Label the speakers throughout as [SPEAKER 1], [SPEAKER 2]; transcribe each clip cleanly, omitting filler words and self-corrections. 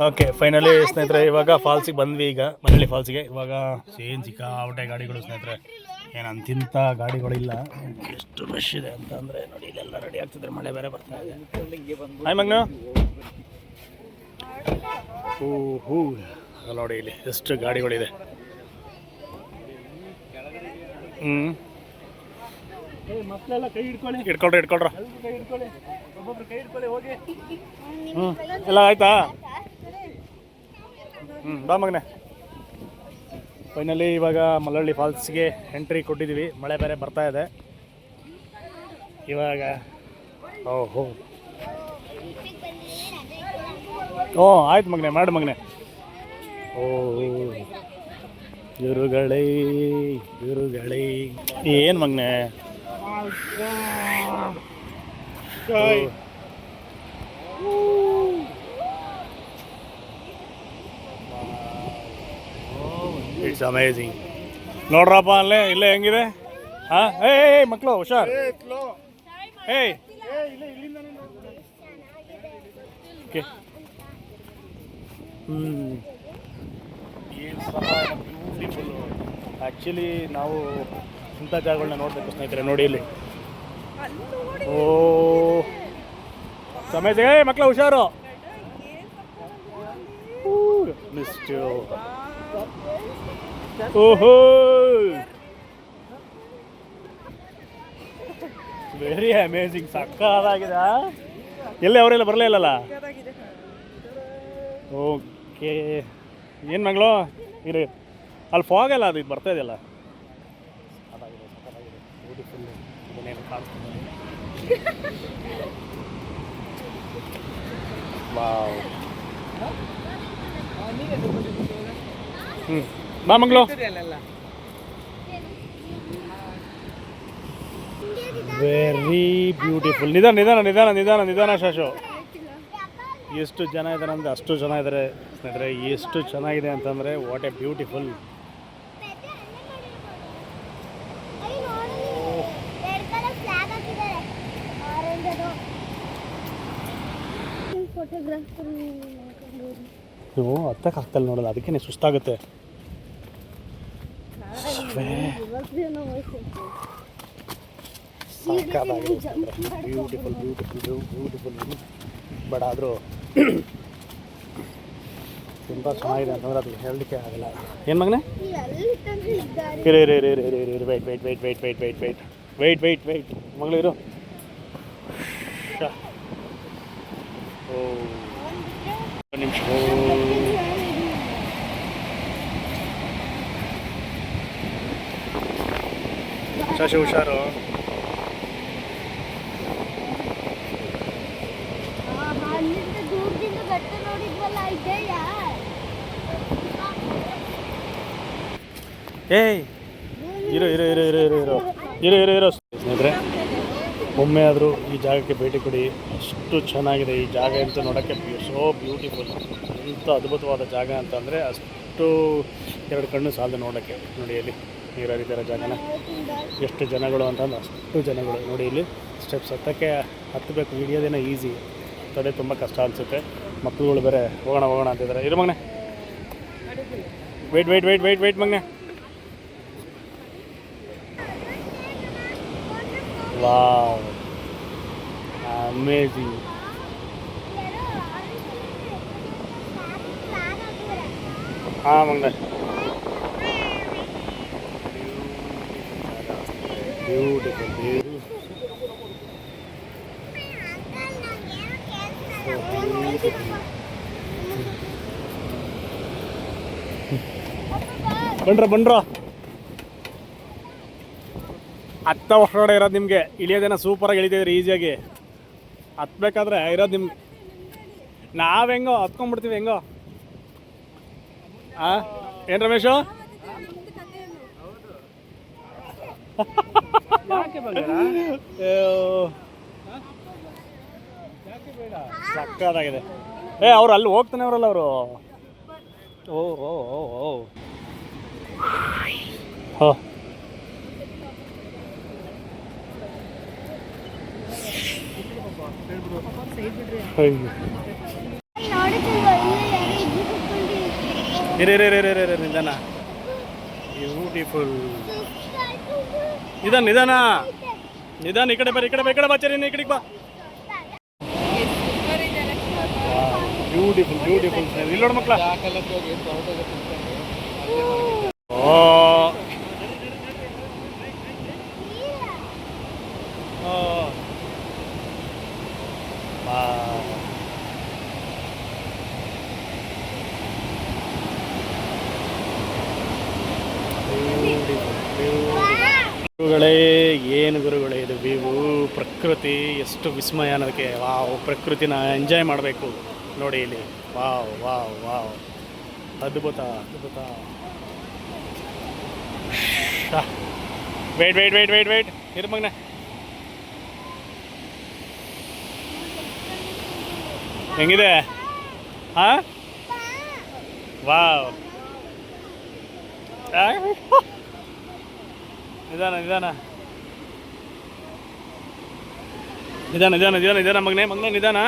[SPEAKER 1] Okay finally ಸ್ನೇಹಿತರೆ ಇವಾಗ ಫಾಲ್ಸಿಗೆ ಬಂದ್ವಿ. ಈಗ ಮನಳ್ಳಿ ಫಾಲ್ಸಿಗೆ ಇವಾಗ ಏನು ಸಿಕ್ಕಾಪಟ್ಟೆ ಗಾಡಿಗಳು ಸ್ನೇಹಿತರೆ, ಏನು ಅಂತಿಂಥ ಗಾಡಿಗಳಿಲ್ಲ. ಎಷ್ಟು ರಶ್ ಇದೆ ಅಂತ ಅಂದರೆ ನೋಡಿ, ಇಲ್ಲೆಲ್ಲ ರೆಡಿ ಆಗ್ತಿದ್ರೆ ಮಳೆ ಬೇರೆ ಬರ್ತಾ ಇದೆ. ಹಾಯ್ ಮಗ್ನ. ಹೂ ನೋಡಿ ಇಲ್ಲಿ ಎಷ್ಟು ಗಾಡಿಗಳಿದೆ. ಮಕ್ಕಳೆಲ್ಲ ಕೈ ಹಿಡ್ಕೊಳ್ರಿ ಒಬ್ಬೊಬ್ರು ಕೈ ಹಿಡ್ಕೊಳ್ಳಿ ಹೋಗಿ. ಎಲ್ಲ ಆಯ್ತಾ? ಬಾ ಮಗನೆ. ಫೈನಲಿ ಇವಾಗ ಮಲ್ಲಳ್ಳಿ ಫಾಲ್ಸ್ಗೆ ಎಂಟ್ರಿ ಕೊಟ್ಟಿದ್ದೀವಿ. ಮಳೆ ಬೇರೆ ಬರ್ತಾ ಇದೆ ಇವಾಗ. ಆಯ್ತು ಮಗನೆ, ಮಾಡು ಮಗನೆ. ಗುರುಗಳೇ ಏನು ಮಗನೆ? It's amazing. ನೋಡ್ರಪ್ಪ ಅಲ್ಲೇ ಇಲ್ಲೇ ಹೆಂಗಿದೆ. ಹಾಂ ಮಕ್ಕಳು ಹುಷಾರ್. ಓಕೆ ಏನು ಸಹ ಬ್ಯೂಟಿಫುಲ್ಲು. ಆ್ಯಕ್ಚುಲಿ ನಾವು ಇಂಥ ಜಾಗಗಳನ್ನ ನೋಡಬೇಕು ಸ್ನೇಹಿತರೆ. ನೋಡಿ ಇಲ್ಲಿ ಸಮಯ ಮಕ್ಕಳ ಹುಷಾರು. ಓಹೋ ವೆರಿ ಅಮೇಝಿಂಗ್, ಸಕ್ಕತ್ತಾಗಿದೆ. ಎಲ್ಲೇ ಅವರೆಲ್ಲ ಬರಲೇ ಇಲ್ಲಲ್ಲ. ಓಕೆ ಏನು ಮಗಳು ಇರಿ, ಅಲ್ಲಿ ಫಾಗ್ ಅಲ್ಲ, ಅದು ಇದು ಬರ್ತಾ ಇದೆಯಲ್ಲ. ಬ್ಯೂಟಿಫುಲ್. ಇದನ್ನೇನು ಕಾಣಿಸ್ತೀನಿ. ವಾವ್. ಬಾ ಮಂಗ್ಳು. Very beautiful. ನಿಧಾನ ಶಾಶು. ಎಷ್ಟು ಜನ ಇದ್ದಾರೆ ಅಂದರೆ ಅಷ್ಟು ಜನ ಇದ್ದಾರೆ ಸ್ನೇಹಿತರೆ. ಎಷ್ಟು ಚೆನ್ನಾಗಿದೆ ಅಂತಂದರೆ ವಾಟ್ ಎ ಬ್ಯೂಟಿಫುಲ್. ನೀವು ಹತ್ತಕ್ಕೆ ಆಗ್ತಲ್ಲ ನೋಡಲ್ಲ, ಅದಕ್ಕೆ ಸುಸ್ತಾಗುತ್ತೆ. ಬ್ಯೂಟಿಫುಲ್ ಬಟ್ ಆದರೂ ತುಂಬ ಚೆನ್ನಾಗಿದೆ ಅಂತಂದ್ರೆ ಅದು ಹೇಳಲಿಕ್ಕೆ ಆಗಲ್ಲ. ಏನು ಮಗನೇ? ವೆಯ್ಟ್ ಮಗಳು ಇರು. ನಿಮಿಷ. ಶಶಿ ಹುಷಾರು. ಇರೋ ಸ್ನೇಹಿತರೆ, ಒಮ್ಮೆ ಆದರೂ ಈ ಜಾಗಕ್ಕೆ ಭೇಟಿ ಕೊಡಿ. ಅಷ್ಟು ಚೆನ್ನಾಗಿದೆ ಈ ಜಾಗ ಅಂತ ನೋಡೋಕ್ಕೆ. So beautiful. ಇಂಥ ಅದ್ಭುತವಾದ ಜಾಗ ಅಂತಂದರೆ ಅಷ್ಟು ಎರಡು ಕಣ್ಣು ಸಾಲದು ನೋಡೋಕ್ಕೆ. ನೋಡಿ ಇಲ್ಲಿ ನೀರು ಹರಿತಿರೋ ಜಾಗನ, ಎಷ್ಟು ಜನಗಳು ಅಂತಂದ್ರೆ ಅಷ್ಟು ಜನಗಳು. ನೋಡಿ ಇಲ್ಲಿ ಸ್ಟೆಪ್ಸ್ ಹತ್ತಬೇಕು. ಹಿಡಿಯೋದೇನೋ ಈಸಿ, ಹತ್ತೋದೇ ತುಂಬ ಕಷ್ಟ ಅನಿಸುತ್ತೆ. ಮಕ್ಕಳುಗಳು ಬೇರೆ ಹೋಗೋಣ ಅಂತಿದ್ದಾರೆ. ಇರು ಮಗನೆ, ವೆಯ್ಟ್ ಮಗನೆ. Wow, amazing. ಹಾಂ ಮಗನೆ, ಬ್ಯೂಟಿಫುಲ್. ಬನ್ರ ಹತ್ತ ಹೊರಗಡೆ ಇರೋದು ನಿಮಗೆ. ಇಳಿಯೋದೇನೋ ಸೂಪರಾಗಿ ಇಳಿತಿದ್ರಿ ಈಸಿಯಾಗಿ. ಹತ್ಬೇಕಾದ್ರೆ ಇರೋದು ನಿಮ್ಗೆ. ನಾವು ಹೆಂಗೋ ಹತ್ಕೊಂಡ್ಬಿಡ್ತೀವಿ ಹೆಂಗೋ. ಏನು ರಮೇಶು? ಸಕ್ಕದಾಗಿದೆ. ಅವ್ರು ಅಲ್ಲಿ ಹೋಗ್ತಾನೆ ಅವರಲ್ಲ ಅವರು. ಹಾಂ ನಿಧಾನ. ಬ್ಯೂಟಿಫುಲ್. ನಿಧಾನ ನಿಧಾನ ನಿಧಾನ. ಈ ಕಡೆ ಬಾ, ಈ ಕಡೆ ಬಾ, ಈ ಕಡೆ ಬಾ ಚರಿ, ಈ ಕಡೆಗೆ ಬಾ. Beautiful beautiful. ಇಲ್ಲಿ ನೋಡು ಮಕ್ಕಳ. ಓ ಗುರುಗಳೇ, ಏನು ಗುರುಗಳೇ ಇದು ವ್ಯೂ, ಪ್ರಕೃತಿ ಎಷ್ಟು ವಿಸ್ಮಯ ಅನ್ನೋದಕ್ಕೆ. ವಾವ್, ಪ್ರಕೃತಿನ ಎಂಜಾಯ್ ಮಾಡಬೇಕು ನೋಡಿ ಇಲ್ಲಿ. ವಾವ್ ವಾವ್ ವಾವ್, ಅದ್ಭುತ ಅದ್ಭುತ. Wait wait wait wait wait ಇರು ಮಗನ. ಹೆಂಗಿದೆ? ಹಾಂ, ವಾವ್. ನಿಧಾನ ನಿಧಾನ ನಿಧಾನ ನಿಧಾನ ನಿಧಾನ ನಿಧಾನ ಮಗನೇ, ಮಗನೇ ನಿಧಾನ.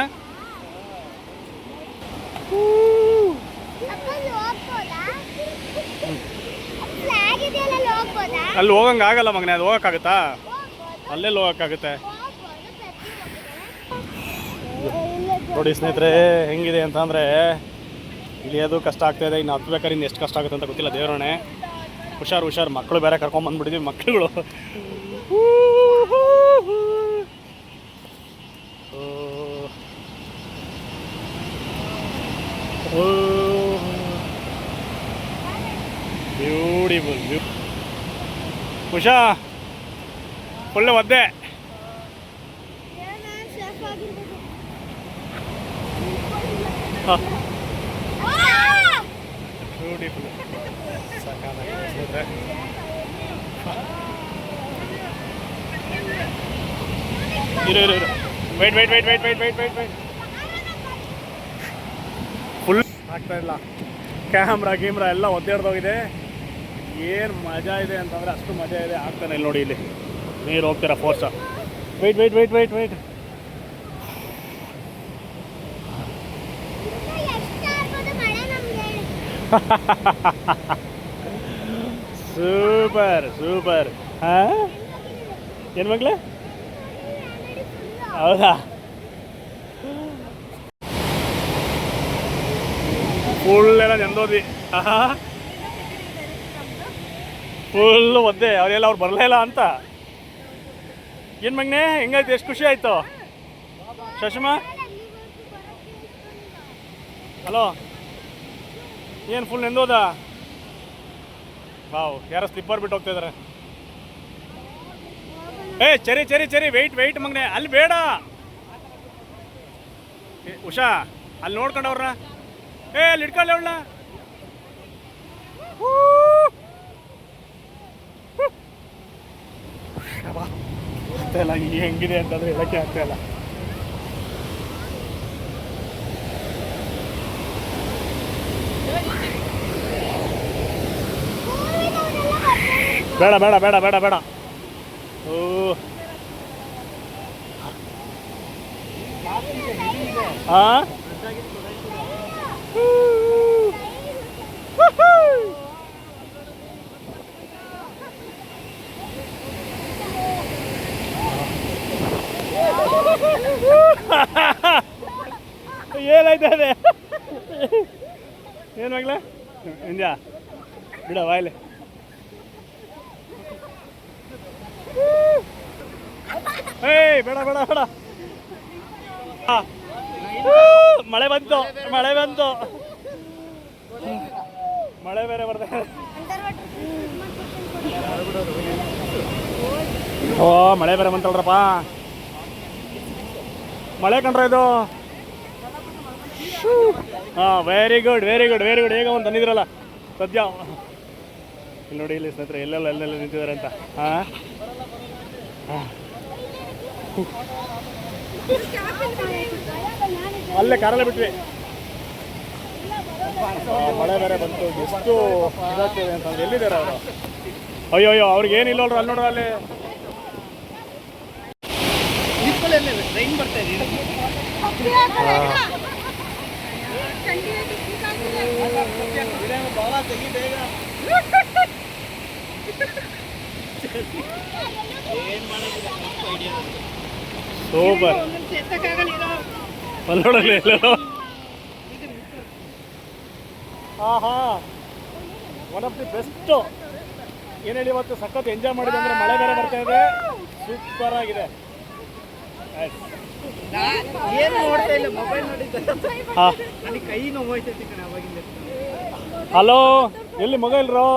[SPEAKER 1] ಅಲ್ಲಿ ಹೋಗಂಗೆ ಆಗಲ್ಲ ಮಗನೇ, ಅದು ಹೋಗೋಕ್ಕಾಗುತ್ತಾ? ಅಲ್ಲೆಲ್ಲಿ ಹೋಗೋಕ್ಕಾಗುತ್ತೆ ನೋಡಿ ಸ್ನೇಹಿತರೆ. ಹೆಂಗಿದೆ ಅಂತ ಅಂದರೆ ಇಳಿಯೋದು ಕಷ್ಟ ಆಗ್ತಾಯಿದೆ, ಇನ್ನು ಹತ್ಬೇಕಾದ್ರೆ ಇನ್ನು ಎಷ್ಟು ಕಷ್ಟ ಆಗುತ್ತೆ ಅಂತ ಗೊತ್ತಿಲ್ಲ. ದೇವರಣೆ, ಹುಷಾರು ಹುಷಾರು. ಮಕ್ಕಳು ಬೇರೆ ಕರ್ಕೊಂಬಂದ್ಬಿಟ್ಟಿದ್ವಿ, ಮಕ್ಕಳುಗಳು. Beautiful view. ಹುಷಾ ಫುಲ್ಲು ಒದ್ದೆ. ಬ್ಯೂಟಿಫುಲ್. ಇರು ಇರು ಇರು. Wait wait wait wait wait wait wait wait. Full ಆಗ್ತಾ ಇಲ್ಲ. ಕ್ಯಾಮ್ರಾ ಗೀಮ್ರಾ ಎಲ್ಲ ಒದ್ದಾಡ್ದೋಗಿದೆ. ಏನು ಮಜಾ ಇದೆ ಅಂತಂದರೆ ಅಷ್ಟು ಮಜಾ ಇದೆ. ಆಗ್ತಾನೆ ಇಲ್ಲಿ ನೋಡಿ, ಇಲ್ಲಿ ನೀರು ಹೋಗ್ತೀರಾ force. Wait wait wait wait wait. Super super. ಹಾಂ, ಏನು ಮಗಳೇ? ಹೌದಾ? ಫುಲ್ ಎಲ್ಲ ನೆಂದೋದ್ವಿ. ಫುಲ್ಲು ಒದ್ದೆ. ಅವರೆಲ್ಲ ಅವ್ರು ಬರಲೇ ಇಲ್ಲ ಅಂತ. ಏನು ಮಗನೇ, ಹೆಂಗಾಯ್ತು? ಎಷ್ಟು ಖುಷಿ ಆಯಿತು ಶಶಿಮಾ? ಹಲೋ, ಏನು ಫುಲ್ ನೆಂದೋದಾ? ವಾವ್, ಯಾರೋ ಸ್ಲಿಪ್ಪರ್ ಬಿಟ್ಟು ಹೋಗ್ತಾ ಇದಾರೆ. ಚರಿ ಚರಿ ಚರಿ, ವೆಯ್ಟ್ ವೆಯ್ಟ್ ಮಗನೆ, ಅಲ್ಲಿ ಬೇಡ. ಉಷಾ, ಅಲ್ಲಿ ನೋಡ್ಕೊಂಡವ್ರನ್ನ. ಅಲ್ಲಿ ಇಟ್ಕೊಳ್ಳಿ ಅವಳನ್ನ. ಆಗ್ತಾ ಇಲ್ಲ, ಹೆಂಗಿದೆ ಅಂತಂದ್ರೆ ಹೇಳಕ್ಕೆ ಆಗ್ತಾ ಇಲ್ಲ. ಬೇಡ ಬೇಡ ಬೇಡ ಬೇಡ ಬೇಡ. ಓ, ಹಾಂ, ಏನಾಯ್ತದೆ? ಏನು ಮಗ್ಲ ಇಂದ್ಯಾ ಬಿಡ ಬಾಯ್ಲೆ. ಬೇಡ ಬೇಡ ಬೇಡ. ಮಳೆ ಬಂತು, ಮಳೆ ಬಂತು, ಮಳೆ ಬೇರೆ ಬರ್ತದೆ. ಓ, ಮಳೆ ಬೇರೆ ಬಂತಲ್ರಪ್ಪ. ಮಳೆ ಕಂಡ್ರ ಇದು. ಹಾಂ, very good very good very good. ಹೇಗ ಒಂದು ತಂದಿದ್ರಲ್ಲ ಸದ್ಯ. ಇಲ್ಲಿ ನೋಡಿ, ಇಲ್ಲಿ ಸ್ನೇಹಿತರೆ ಎಲ್ಲೆಲ್ಲ ನಿಂತಿದ್ದಾರೆ ಅಂತ. ಹಾಂ, ಅಲ್ಲೇ ಕಾರಲ್ಲೇ ಬಿಟ್ವಿ. ಮಳೆ ಬೇರೆ ಬಂತು. ಎಷ್ಟು ಇದಾಗ್ತದೆ ಅಂತಂದ್ರೆ. ಎಲ್ಲಿದ್ದಾರೆ ಅವರು? ಅಯ್ಯೋ ಅಯ್ಯೋ, ಅವ್ರಿಗೆ ಏನಿಲ್ಲಲ್ರು. ಅಲ್ಲಿ ನೋಡ್ರ, ಅಲ್ಲಿ ಟ್ರೈನ್ ಬರ್ತಾ ಇದೆ. ಸೂಪರ್ ಅಲ್ಲೊಳಗೆ ಆಹಾ ಒನ್ ಆಫ್ ದಿ ಬೆಸ್ಟು. ಏನು ಹೇಳಿ ಇವತ್ತು ಸಖತ್ ಎಂಜಾಯ್ ಮಾಡಿದೆ ಅಂದರೆ ಮಳೆ ಬೇರೆ ಬರ್ತಾ ಇದೆ, ಸೂಪರ್ ಆಗಿದೆ.
[SPEAKER 2] ಏನು ನೋಡ್ತಾ ಇಲ್ಲ, ಮೊಬೈಲ್ ನೋಡಿದ್ದೆ.
[SPEAKER 1] ಹಾಂ
[SPEAKER 2] ನನಗೆ ಕೈ ನೋವಾಯ್ತೈತಿ ಕಣ ಅವಾಗಿಂದ.
[SPEAKER 1] ಹಲೋ, ಎಲ್ಲಿ ಮೊಬೈಲ್ರು?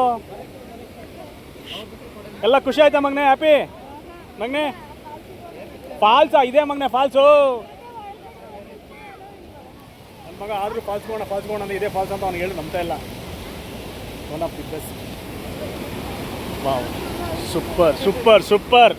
[SPEAKER 1] ಎಲ್ಲ ಖುಷಿ ಆಯ್ತಾ ಮಗನೆ? ಹ್ಯಾಪಿ ಮಗನೆ? ಫಾಲ್ಸಾ ಇದೆ ಮಗನೆ? ಫಾಲ್ಸು ನನ್ನ ಮಗ ಆದರೂ ಫಾಲ್ಸ್ ಗೋಣ ಇದೇ ಫಾಲ್ಸ್ ಅಂತ ಅವ್ನಿಗೆ ಹೇಳಿ ನಂಬ್ತಾ ಇಲ್ಲ. One of the best. Wow, super super super.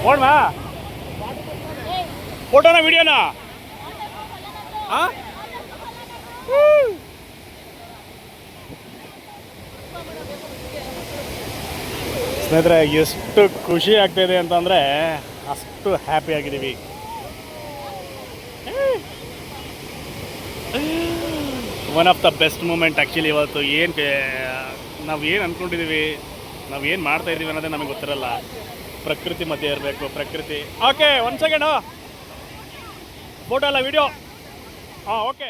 [SPEAKER 1] ನೋಡ್ಮಾ ಫೋಟೋನ ವಿಡಿಯೋನಾ? ಹಾಂ ಸ್ನೇಹಿತರೆ, ಎಷ್ಟು ಖುಷಿ ಆಗ್ತಾಯಿದೆ ಅಂತಂದರೆ ಅಷ್ಟು ಹ್ಯಾಪಿ ಆಗಿದ್ದೀವಿ. One of the best moment actually ಇವತ್ತು. ನಾವು ಏನು ಅಂದ್ಕೊಂಡಿದ್ದೀವಿ, ನಾವು ಏನು ಮಾಡ್ತಾಯಿದ್ದೀವಿ ಅನ್ನೋದೇ ನಮಗೆ ಗೊತ್ತಿರಲ್ಲ. ಪ್ರಕೃತಿ ಮಧ್ಯೆ ಇರಬೇಕು, ಪ್ರಕೃತಿ. ಓಕೆ, 1 ಸೆಕೆಂಡು ಫೋಟೋ ಅಲ್ಲ ವಿಡಿಯೋ. ಹಾಂ, ಓಕೆ.